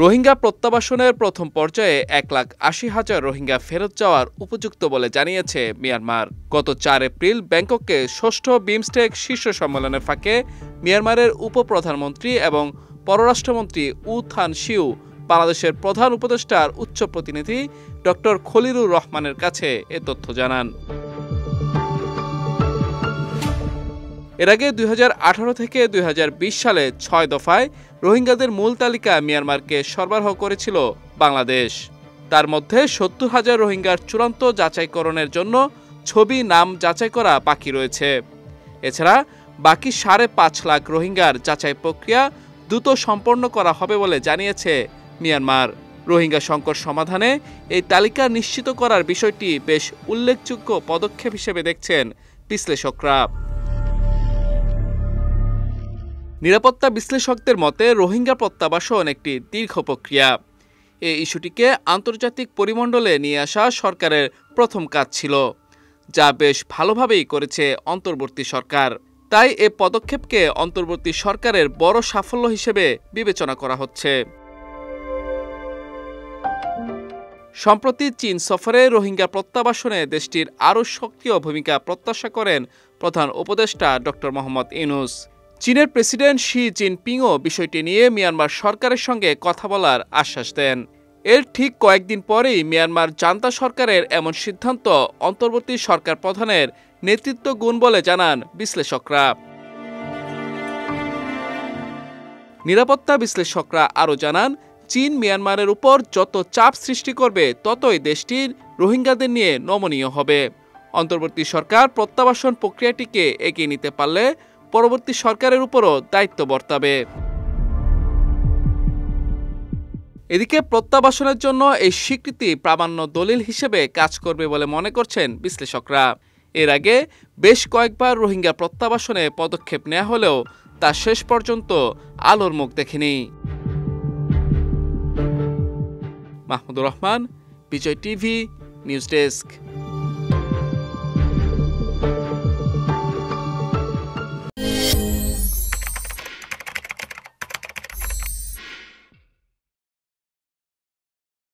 রোহিঙ্গা প্রত্যাবাসনের প্রথম পর্যায়ে 1,80,000 রোহিঙ্গা ফেরত যাওয়ার উপযুক্ত বলে জানিয়েছে মিয়ানমার। গত 4 এপ্রিল ব্যাংককে ষষ্ঠ বিমস্টেক শীর্ষ সম্মেলনের ফাঁকে মিয়ানমারের উপপ্রধানমন্ত্রী এবং পররাষ্ট্রমন্ত্রী উ থান শিউ বাংলাদেশের প্রধান উপদেষ্টার উচ্চ প্রতিনিধি ড খলিলুর রহমানের কাছে এ তথ্য জানান। এর আগে 2018 থেকে 2020 সালে 6 দফায় রোহিঙ্গাদের মূল তালিকা মিয়ানমারকে সরবরাহ করেছিল বাংলাদেশ। তার মধ্যে 70,000 রোহিঙ্গার চূড়ান্ত যাচাইকরণের জন্য ছবি নাম যাচাই করা বাকি রয়েছে। এছাড়া বাকি 5.5 লাখ রোহিঙ্গার যাচাই প্রক্রিয়া দ্রুত সম্পন্ন করা হবে বলে জানিয়েছে মিয়ানমার। রোহিঙ্গা সংকট সমাধানে এই তালিকা নিশ্চিত করার বিষয়টি বেশ উল্লেখযোগ্য পদক্ষেপ হিসেবে দেখছেন বিশ্লেষকরা। নিরাপত্তা বিশ্লেষকদের মতে রোহিঙ্গা প্রত্যাবাসন একটি দীর্ঘ প্রক্রিয়া। এই ইস্যুটিকে আন্তর্জাতিক পরিমণ্ডলে নিয়ে আসা সরকারের প্রথম কাজ ছিল, যা বেশ ভালোভাবেই করেছে অন্তর্বর্তী সরকার। তাই এ পদক্ষেপকে অন্তর্বর্তী সরকারের বড় সাফল্য হিসেবে বিবেচনা করা হচ্ছে। সম্প্রতি চীন সফরে রোহিঙ্গা প্রত্যাবাসনে দেশটির আরও সক্রিয় ভূমিকা প্রত্যাশা করেন প্রধান উপদেষ্টা ড মোহাম্মদ ইউনূস। চীনের প্রেসিডেন্ট শি জিনপিংও বিষয়টি নিয়ে মিয়ানমার সরকারের সঙ্গে কথা বলার আশ্বাস দেন। এর ঠিক কয়েকদিন পরেই মিয়ানমার জান্তা সরকারের এমন সিদ্ধান্ত অন্তর্বর্তী সরকার প্রধানের নেতৃত্ব গুণ বলে জানান বিশ্লেষকরা। নিরাপত্তা বিশ্লেষকরা আরও জানান, চীন মিয়ানমারের উপর যত চাপ সৃষ্টি করবে ততই দেশটির রোহিঙ্গাদের নিয়ে নমনীয় হবে। অন্তর্বর্তী সরকার প্রত্যাবাসন প্রক্রিয়াটিকে এগিয়ে নিতে পারলে পরবর্তী সরকারের উপরও দায়িত্ব বর্তাবে। এদিকে প্রত্যাবাসনের জন্য এই স্বীকৃতি প্রামাণ্য দলিল হিসেবে কাজ করবে বলে মনে করছেন বিশ্লেষকরা। এর আগে বেশ কয়েকবার রোহিঙ্গা প্রত্যাবাসনে পদক্ষেপ নেওয়া হলেও তা শেষ পর্যন্ত আলোর মুখ দেখেনি। মাহমুদুর রহমান, বিজয় টিভি, নিউজ ডেস্ক।